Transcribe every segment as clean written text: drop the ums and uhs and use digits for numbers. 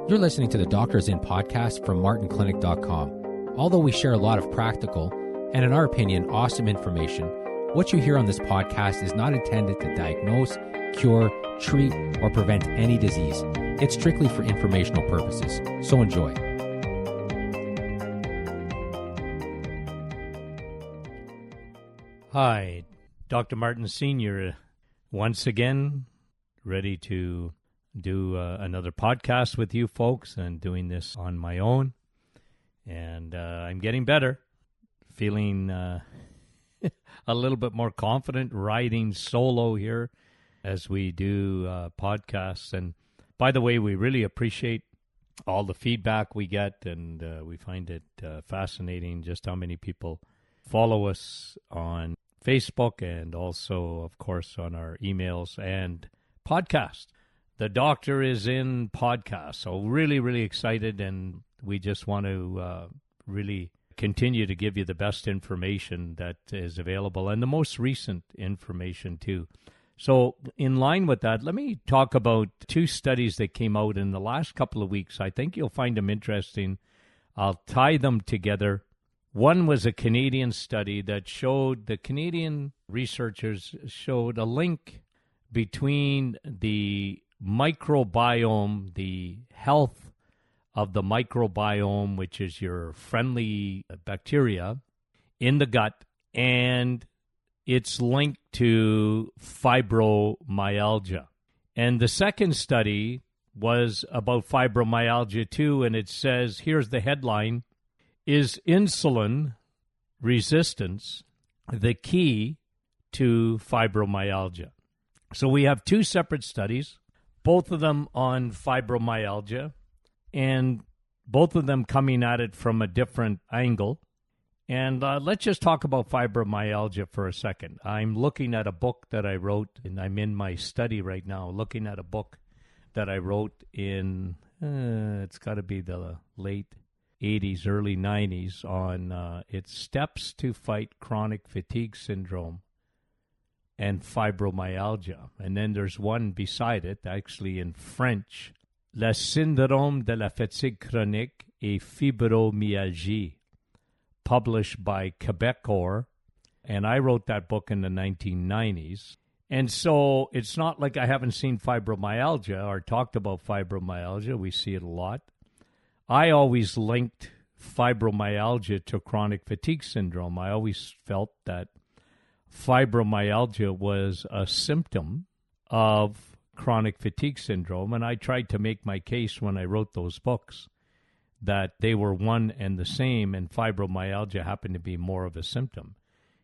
You're listening to the Doctors In podcast from martinclinic.com. Although we share a lot of practical and, in our opinion, awesome information, what you hear on this podcast is not intended to diagnose, cure, treat, or prevent any disease. It's strictly for informational purposes. So enjoy. Hi, Dr. Martin Sr. once again, ready to do another podcast with you folks, and doing this on my own. And I'm getting better, feeling a little bit more confident riding solo here as we do podcasts. And by the way, we really appreciate all the feedback we get, and we find it fascinating just how many people follow us on Facebook and also, of course, on our emails and podcast. The Doctor Is In podcast. So really, really excited, and we just want to really continue to give you the best information that is available, and the most recent information too. So in line with that, let me talk about two studies that came out in the last couple of weeks. I think you'll find them interesting. I'll tie them together. One was a Canadian study that showed, the Canadian researchers showed a link between the microbiome, the health of the microbiome, which is your friendly bacteria in the gut, and it's linked to fibromyalgia. And the second study was about fibromyalgia too, and it says, here's the headline: is insulin resistance the key to fibromyalgia? So we have two separate studies, both of them on fibromyalgia, and both of them coming at it from a different angle. And let's just talk about fibromyalgia for a second. I'm looking at a book that I wrote, and I'm in my study right now, looking at a book that I wrote in, it's got to be the late 80s, early 90s, on its steps to fight chronic fatigue syndrome and fibromyalgia. And then there's one beside it, actually in French, Le syndrome de la fatigue chronique et fibromyalgie, published by Quebecor. And I wrote that book in the 1990s. And so it's not like I haven't seen fibromyalgia or talked about fibromyalgia. We see it a lot. I always linked fibromyalgia to chronic fatigue syndrome. I always felt that fibromyalgia was a symptom of chronic fatigue syndrome, and I tried to make my case when I wrote those books that they were one and the same, and fibromyalgia happened to be more of a symptom.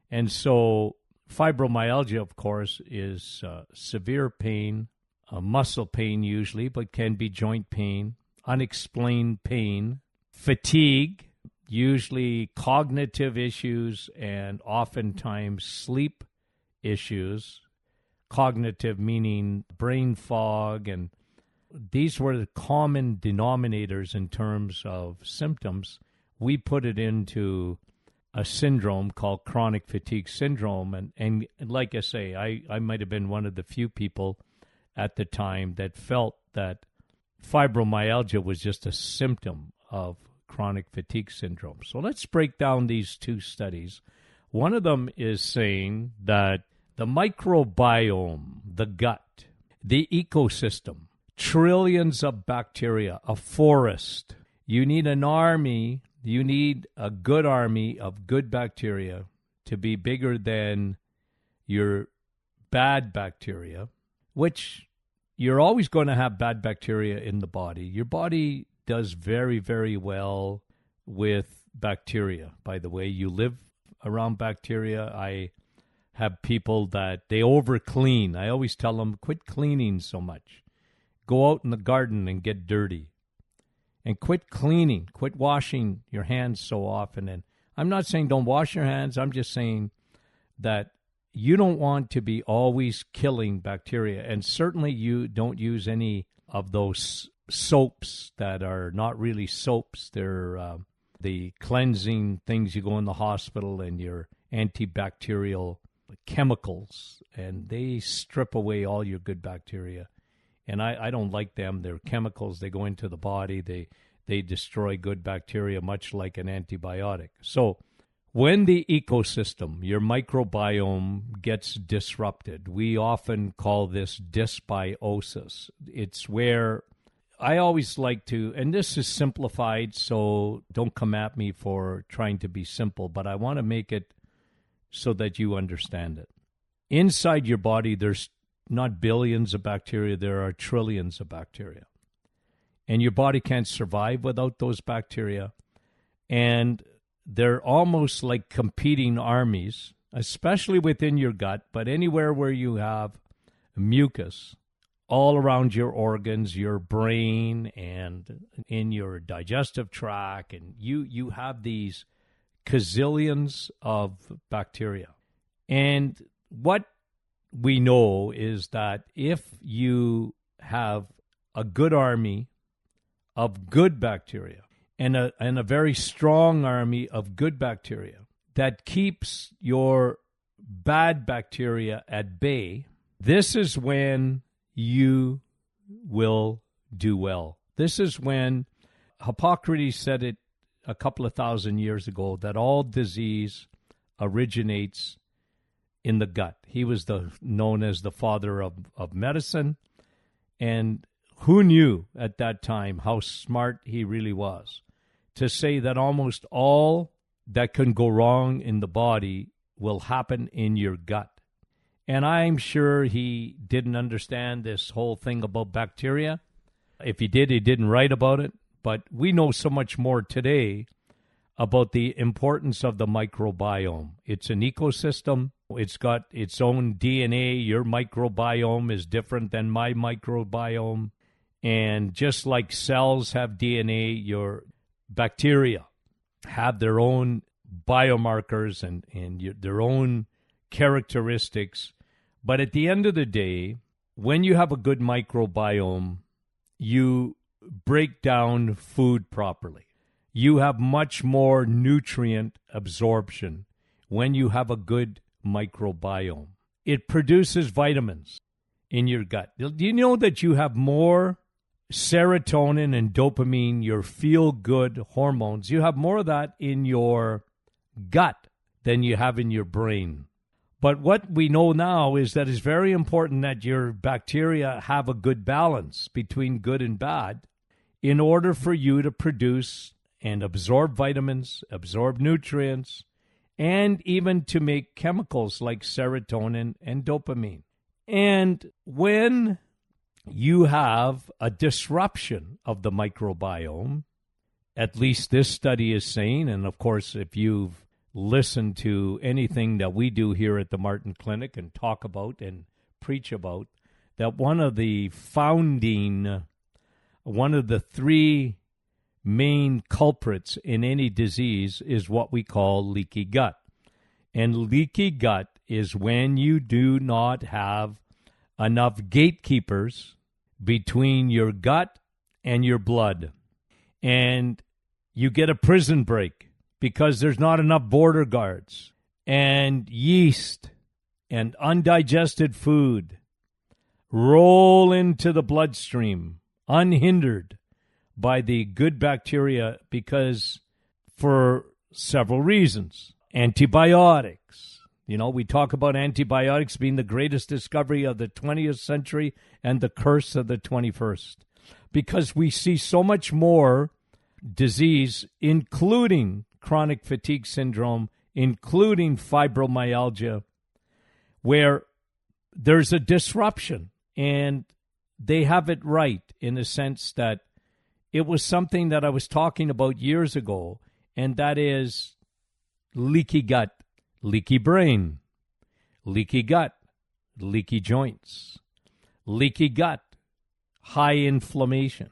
And so fibromyalgia, of course, is severe pain, muscle pain usually, but can be joint pain, unexplained pain, fatigue, usually cognitive issues, and oftentimes sleep issues. Cognitive meaning brain fog, and these were the common denominators in terms of symptoms. We put it into a syndrome called chronic fatigue syndrome, and like I say, I might have been one of the few people at the time that felt that fibromyalgia was just a symptom of chronic fatigue syndrome. So let's break down these two studies. One of them is saying that the microbiome, the gut, the ecosystem, trillions of bacteria, a forest. You need an army, you need a good army of good bacteria to be bigger than your bad bacteria, which you're always going to have bad bacteria in the body. Your body does very, very well with bacteria. By the way, you live around bacteria. I have people that they over clean. I always tell them, quit cleaning so much. Go out in the garden and get dirty. And quit cleaning. Quit washing your hands so often. And I'm not saying don't wash your hands. I'm just saying that you don't want to be always killing bacteria. And certainly you don't use any of those soaps that are not really soaps. They're the cleansing things you go in the hospital, and your antibacterial chemicals, and they strip away all your good bacteria And I don't like them. They're chemicals. They go into the body. They destroy good bacteria, much like an antibiotic. So when the ecosystem, your microbiome, gets disrupted, we often call this dysbiosis. It's where I always like to, and this is simplified, so don't come at me for trying to be simple, but I want to make it so that you understand it. Inside your body, there's not billions of bacteria, there are trillions of bacteria. And your body can't survive without those bacteria. And they're almost like competing armies, especially within your gut, but anywhere where you have mucus, all around your organs, your brain, and in your digestive tract, and you have these gazillions of bacteria. And what we know is that if you have a good army of good bacteria, and a very strong army of good bacteria that keeps your bad bacteria at bay, this is when you will do well. This is when Hippocrates said it a couple of thousand years ago, that all disease originates in the gut. He was known as the father of medicine, and who knew at that time how smart he really was to say that almost all that can go wrong in the body will happen in your gut. And I'm sure he didn't understand this whole thing about bacteria. If he did, he didn't write about it. But we know so much more today about the importance of the microbiome. It's an ecosystem. It's got its own DNA. Your microbiome is different than my microbiome. And just like cells have DNA, your bacteria have their own biomarkers and their own characteristics. But at the end of the day, when you have a good microbiome, you break down food properly. You have much more nutrient absorption when you have a good microbiome. It produces vitamins in your gut. Do you know that you have more serotonin and dopamine, your feel-good hormones? You have more of that in your gut than you have in your brain. But what we know now is that it's very important that your bacteria have a good balance between good and bad in order for you to produce and absorb vitamins, absorb nutrients, and even to make chemicals like serotonin and dopamine. And when you have a disruption of the microbiome, at least this study is saying, and of course if you've listened to anything that we do here at the Martin Clinic and talk about and preach about, that one of the three main culprits in any disease is what we call leaky gut. And leaky gut is when you do not have enough gatekeepers between your gut and your blood. And you get a prison break because there's not enough border guards, and yeast and undigested food roll into the bloodstream unhindered by the good bacteria because for several reasons. Antibiotics. You know, we talk about antibiotics being the greatest discovery of the 20th century and the curse of the 21st, because we see so much more disease, including chronic fatigue syndrome, including fibromyalgia, where there's a disruption. And they have it right in the sense that it was something that I was talking about years ago, and that is leaky gut, leaky brain, leaky gut, leaky joints, leaky gut, high inflammation,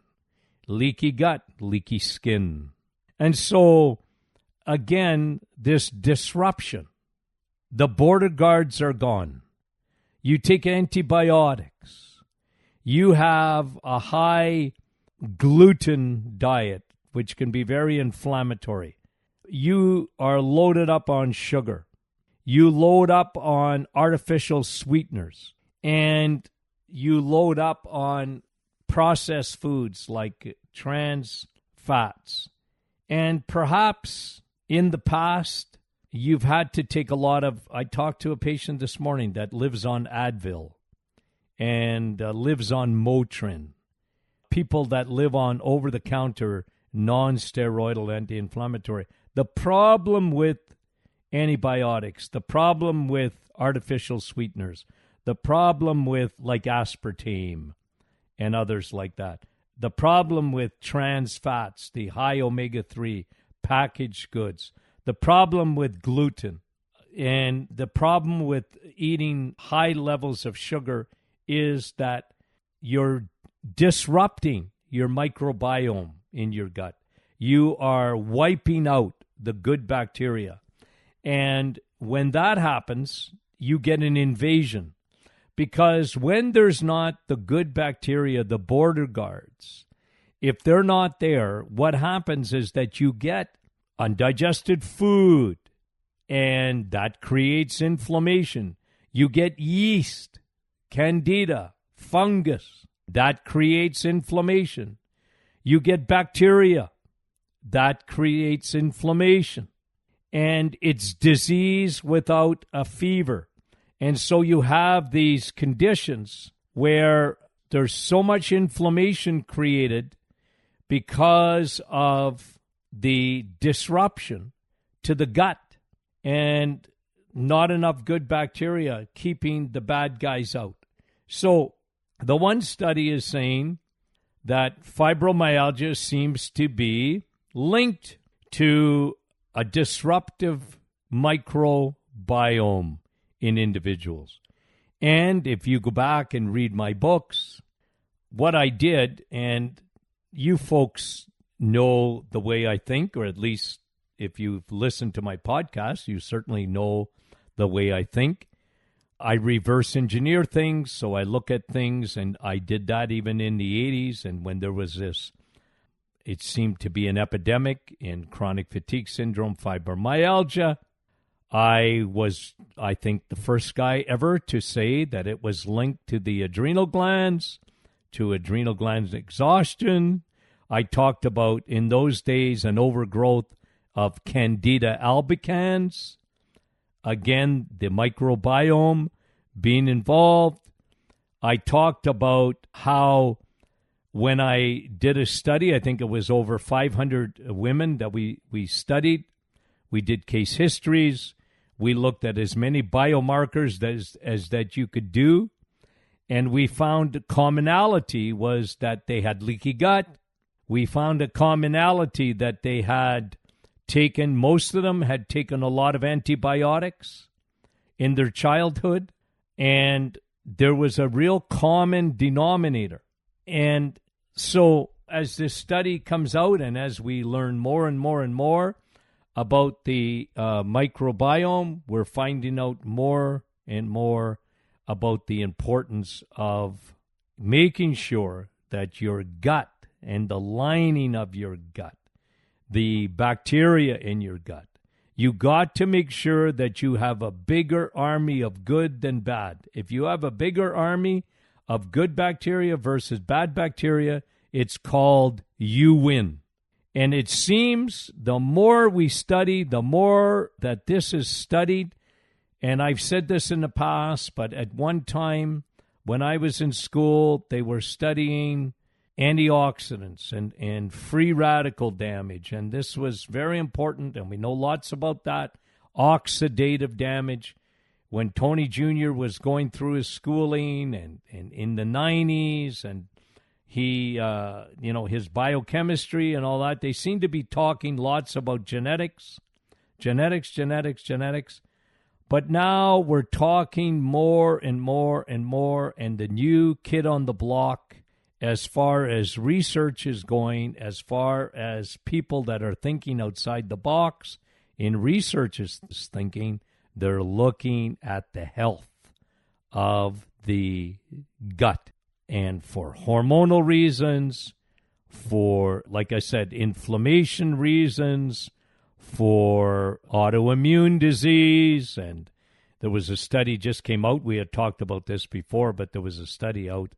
leaky gut, leaky skin. And so, again, this disruption, the border guards are gone. You take antibiotics. You have a high gluten diet, which can be very inflammatory. You are loaded up on sugar. You load up on artificial sweeteners. And you load up on processed foods like trans fats. And perhaps in the past, you've had to take a lot of... I talked to a patient this morning that lives on Advil and lives on Motrin. People that live on over-the-counter, non-steroidal anti-inflammatory. The problem with antibiotics, the problem with artificial sweeteners, the problem with like aspartame and others like that, the problem with trans fats, the high omega-3 packaged goods, the problem with gluten, and the problem with eating high levels of sugar is that you're disrupting your microbiome in your gut. You are wiping out the good bacteria. And when that happens, you get an invasion. Because when there's not the good bacteria, the border guards, if they're not there, what happens is that you get undigested food, and that creates inflammation. You get yeast, candida, fungus. That creates inflammation. You get bacteria. That creates inflammation. And it's disease without a fever. And so you have these conditions where there's so much inflammation created because of the disruption to the gut and not enough good bacteria keeping the bad guys out. So the one study is saying that fibromyalgia seems to be linked to a disruptive microbiome in individuals. And if you go back and read my books, what I did, and you folks know the way I think, or at least if you've listened to my podcast, you certainly know the way I think. I reverse engineer things, so I look at things, and I did that even in the 80s, and when there was this, it seemed to be an epidemic in chronic fatigue syndrome, fibromyalgia. I was, I think, the first guy ever to say that it was linked to the adrenal glands, to adrenal glands exhaustion. I talked about, in those days, an overgrowth of Candida albicans. Again, the microbiome being involved. I talked about how when I did a study, I think it was over 500 women that we studied. We did case histories. We looked at as many biomarkers as that you could do. And we found commonality was that they had leaky gut. We found a commonality that they had taken, most of them had taken a lot of antibiotics in their childhood. And there was a real common denominator. And so as this study comes out and as we learn more and more and more about the microbiome, we're finding out more and more about the importance of making sure that your gut and the lining of your gut, the bacteria in your gut, you got to make sure that you have a bigger army of good than bad. If you have a bigger army of good bacteria versus bad bacteria, it's called you win. And it seems the more we study, the more that this is studied. And I've said this in the past, but at one time when I was in school, they were studying antioxidants and free radical damage. And this was very important, and we know lots about that, oxidative damage. When Tony Jr. was going through his schooling and in the 90s, and he, his biochemistry and all that, they seem to be talking lots about genetics. But now we're talking more and more and more, and the new kid on the block, as far as research is going, as far as people that are thinking outside the box in research is thinking, they're looking at the health of the gut. And for hormonal reasons, for, like I said, inflammation reasons, for autoimmune disease. And there was a study just came out. We had talked about this before, but there was a study out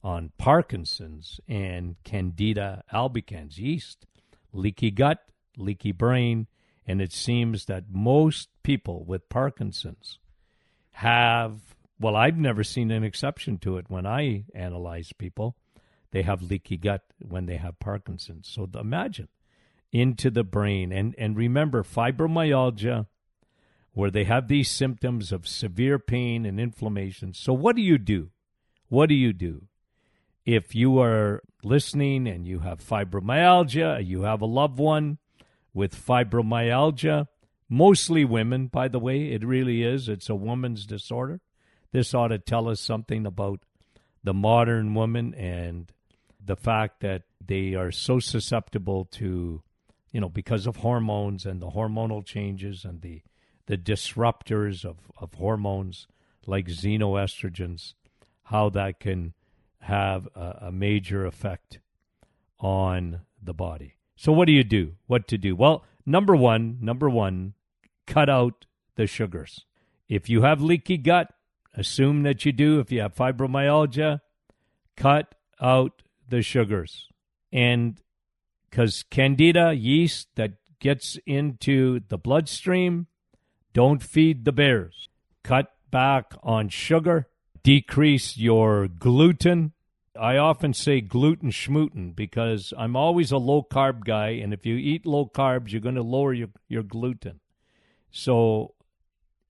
on Parkinson's and Candida albicans, yeast, leaky gut, leaky brain, and it seems that most people with Parkinson's have, well, I've never seen an exception to it when I analyze people. They have leaky gut when they have Parkinson's. So imagine into the brain. And remember, fibromyalgia, where they have these symptoms of severe pain and inflammation. So what do you do? What do you do? If you are listening and you have fibromyalgia, you have a loved one with fibromyalgia, mostly women, by the way, it really is. It's a woman's disorder. This ought to tell us something about the modern woman and the fact that they are so susceptible to, because of hormones and the hormonal changes and the disruptors of hormones like xenoestrogens, how that can have a major effect on the body. So what do you do? What to do? Well, number one, cut out the sugars. If you have leaky gut, assume that you do. If you have fibromyalgia, cut out the sugars. And because Candida yeast that gets into the bloodstream, don't feed the bears. Cut back on sugar. Decrease your gluten. I often say gluten schmooten because I'm always a low-carb guy, and if you eat low carbs, you're going to lower your gluten. So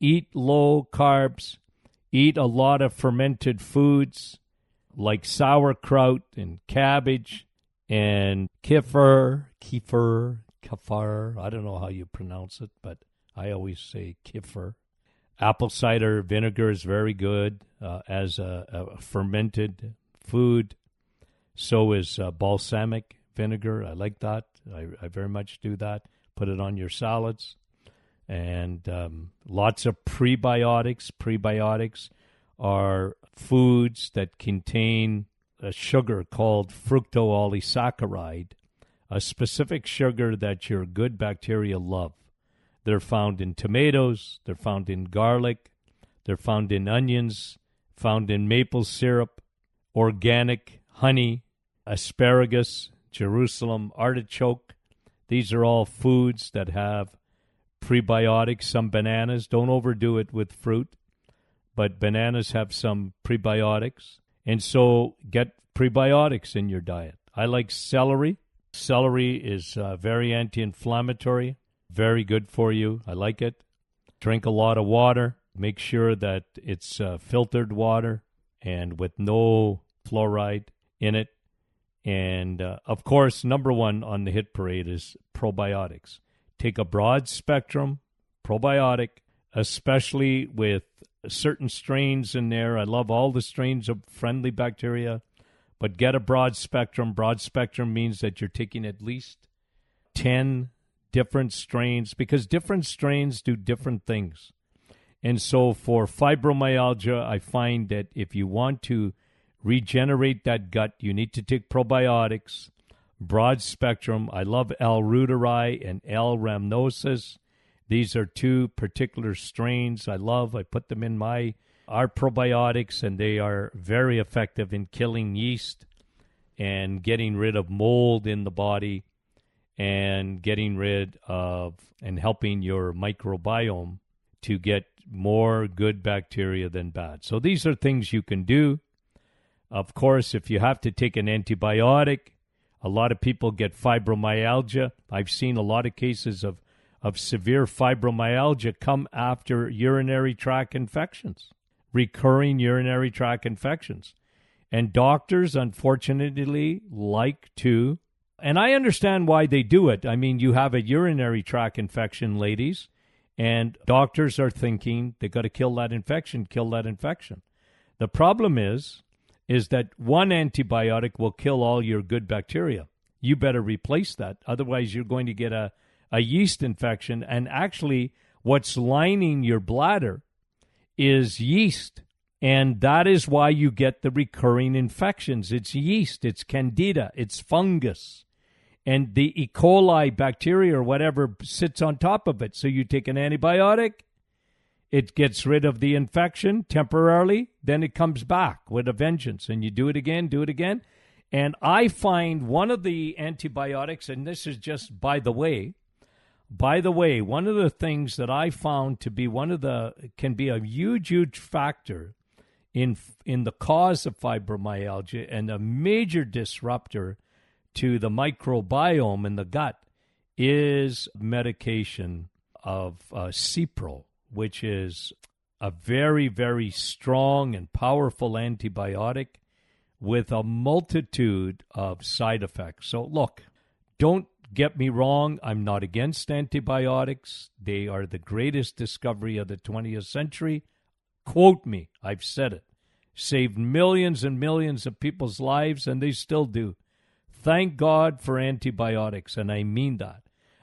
eat low carbs. Eat a lot of fermented foods like sauerkraut and cabbage and kefir. I don't know how you pronounce it, but I always say kefir. Apple cider vinegar is very good as a fermented food. So is balsamic vinegar. I like that. I very much do that. Put it on your salads. And lots of prebiotics. Prebiotics are foods that contain a sugar called fructooligsaccharide, a specific sugar that your good bacteria love. They're found in tomatoes, they're found in garlic, they're found in onions, found in maple syrup, organic honey, asparagus, Jerusalem artichoke. These are all foods that have prebiotics. Some bananas, don't overdo it with fruit, but bananas have some prebiotics. And so get prebiotics in your diet. I like celery. Celery is very anti-inflammatory. Very good for you. I like it. Drink a lot of water. Make sure that it's filtered water and with no fluoride in it. And, of course, number one on the hit parade is probiotics. Take a broad spectrum probiotic, especially with certain strains in there. I love all the strains of friendly bacteria, but get a broad spectrum. Broad spectrum means that you're taking at least 10 different strains because different strains do different things. And so for fibromyalgia, I find that if you want to regenerate that gut, you need to take probiotics, broad spectrum. I love L. reuteri and L. rhamnosus. These are two particular strains I love. I put them in our probiotics, and they are very effective in killing yeast and getting rid of mold in the body and getting rid of and helping your microbiome to get more good bacteria than bad. So these are things you can do. Of course, if you have to take an antibiotic, a lot of people get fibromyalgia. I've seen a lot of cases of severe fibromyalgia come after urinary tract infections, recurring urinary tract infections. And doctors, unfortunately, like to, and I understand why they do it. I mean, you have a urinary tract infection, ladies, and doctors are thinking they got to kill that infection. The problem is that one antibiotic will kill all your good bacteria. You better replace that. Otherwise, you're going to get a yeast infection. And actually, what's lining your bladder is yeast. And that is why you get the recurring infections. It's yeast, it's candida, it's fungus. And the E. coli bacteria or whatever sits on top of it. So you take an antibiotic, It gets rid of the infection temporarily, then it comes back with a vengeance, and you do it again. And I find one of the antibiotics, and this is just by the way, one of the things that I found to be can be a huge factor in the cause of fibromyalgia and a major disruptor to the microbiome in the gut is medication of Cipro, which is a very, very strong and powerful antibiotic with a multitude of side effects. So look, don't get me wrong, I'm not against antibiotics. They are the greatest discovery of the 20th century. Quote me, I've said it. Saved millions and millions of people's lives, and they still do. Thank God for antibiotics, and I mean that.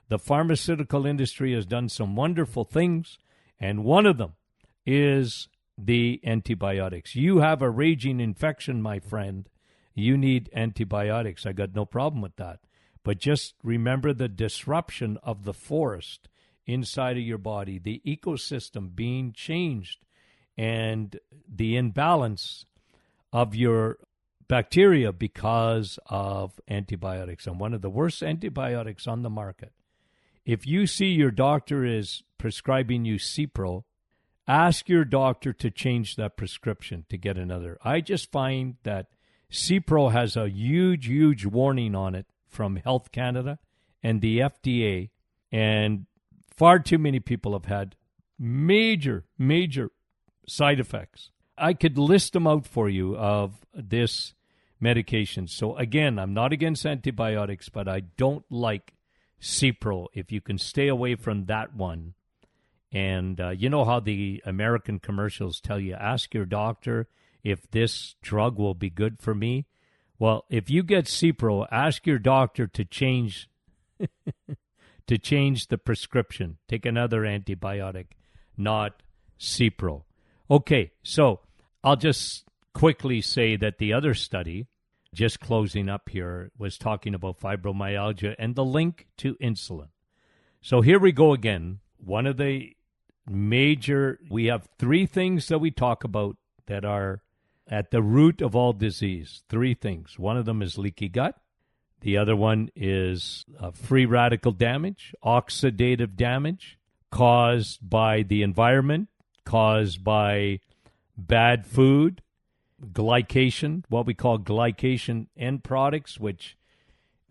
The pharmaceutical industry has done some wonderful things, and one of them is the antibiotics. You have a raging infection, my friend. You need antibiotics. I got no problem with that. But just remember the disruption of the forest inside of your body, the ecosystem being changed, and the imbalance of your bacteria because of antibiotics. And one of the worst antibiotics on the market. If you see your doctor is prescribing you Cipro, ask your doctor to change that prescription to get another. I just find that Cipro has a huge warning on it from Health Canada and the FDA, and far too many people have had major side effects. I could list them out for you of this medication. So again, I'm not against antibiotics, but I don't like Cipro. If you can stay away from that one. And you know how the American commercials tell you, ask your doctor if this drug will be good for me. Well, if you get Cipro, ask your doctor to change the prescription. Take another antibiotic, not Cipro. Okay, so I'll just quickly say that the other study, just closing up here, was talking about fibromyalgia and the link to insulin. So here we go again. One of the we have three things that we talk about that are at the root of all disease. Three things. One of them is leaky gut. The other one is free radical damage, oxidative damage caused by the environment, caused by bad food, glycation, what we call glycation end products, which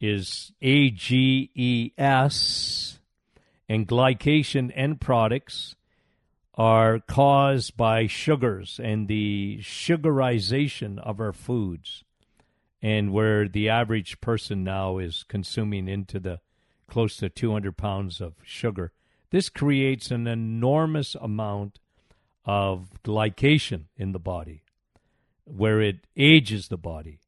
is AGES, and glycation end products are caused by sugars and the sugarization of our foods, and where the average person now is consuming into the close to 200 pounds of sugar. This creates an enormous amount of glycation in the body, where it ages the body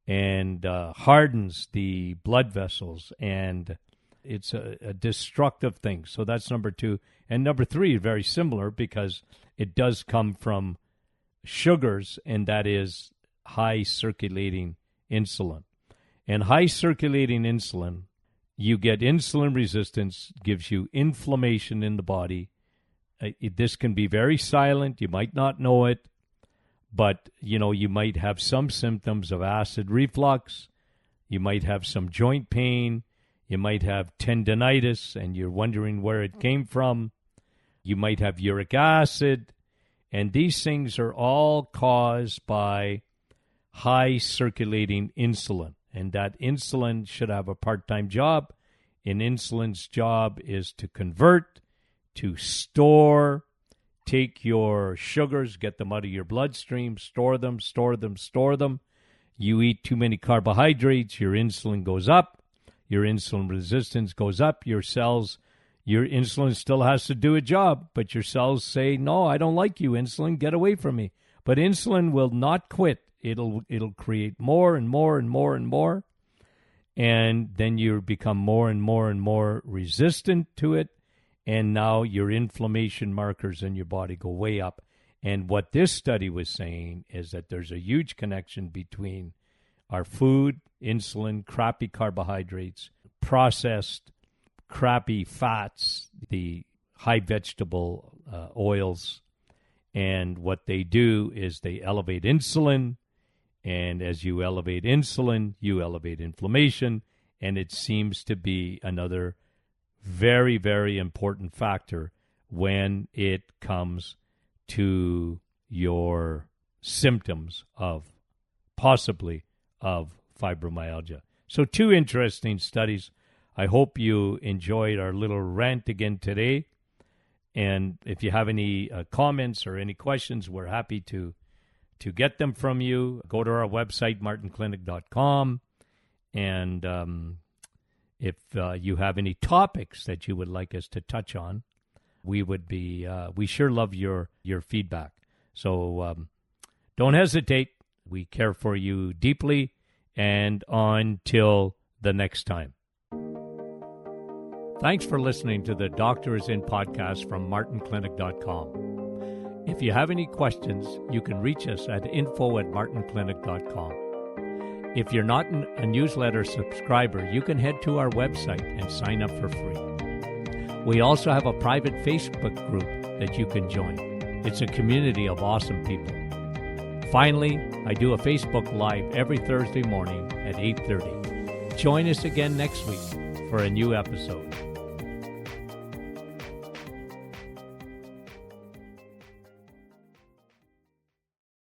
and hardens the blood vessels, and it's a destructive thing. So that's number two. And number three, very similar, because it does come from sugars, and that is high circulating insulin. And high circulating insulin, you get insulin resistance, gives you inflammation in the body. This can be very silent. You might not know it, but you might have some symptoms of acid reflux. You might have some joint pain. You might have tendinitis, and you're wondering where it came from. You might have uric acid, and these things are all caused by high circulating insulin, and that insulin should have a part-time job. And insulin's job is to convert, to store, take your sugars, get them out of your bloodstream, store them. You eat too many carbohydrates, your insulin goes up. Your insulin resistance goes up. Your insulin still has to do a job, but your cells say, no, I don't like you, insulin, get away from me. But insulin will not quit. It'll create more and more and more and more, and then you become more and more resistant to it, and now your inflammation markers in your body go way up. And what this study was saying is that there's a huge connection between our food, insulin, crappy carbohydrates, processed, crappy fats, the high vegetable oils. And what they do is they elevate insulin. And as you elevate insulin, you elevate inflammation. And it seems to be another very, very important factor when it comes to your symptoms of possibly of fibromyalgia. So 2 interesting studies. I hope you enjoyed our little rant again today. And if you have any comments or any questions, we're happy to get them from you. Go to our website, martinclinic.com. And if you have any topics that you would like us to touch on, we sure love your feedback. So don't hesitate. We care for you deeply. And until the next time. Thanks for listening to the Doctor Is In podcast from martinclinic.com. If you have any questions, you can reach us at info@martinclinic.com. If you're not a newsletter subscriber, you can head to our website and sign up for free. We also have a private Facebook group that you can join. It's a community of awesome people. Finally, I do a Facebook Live every Thursday morning at 8:30. Join us again next week for a new episode.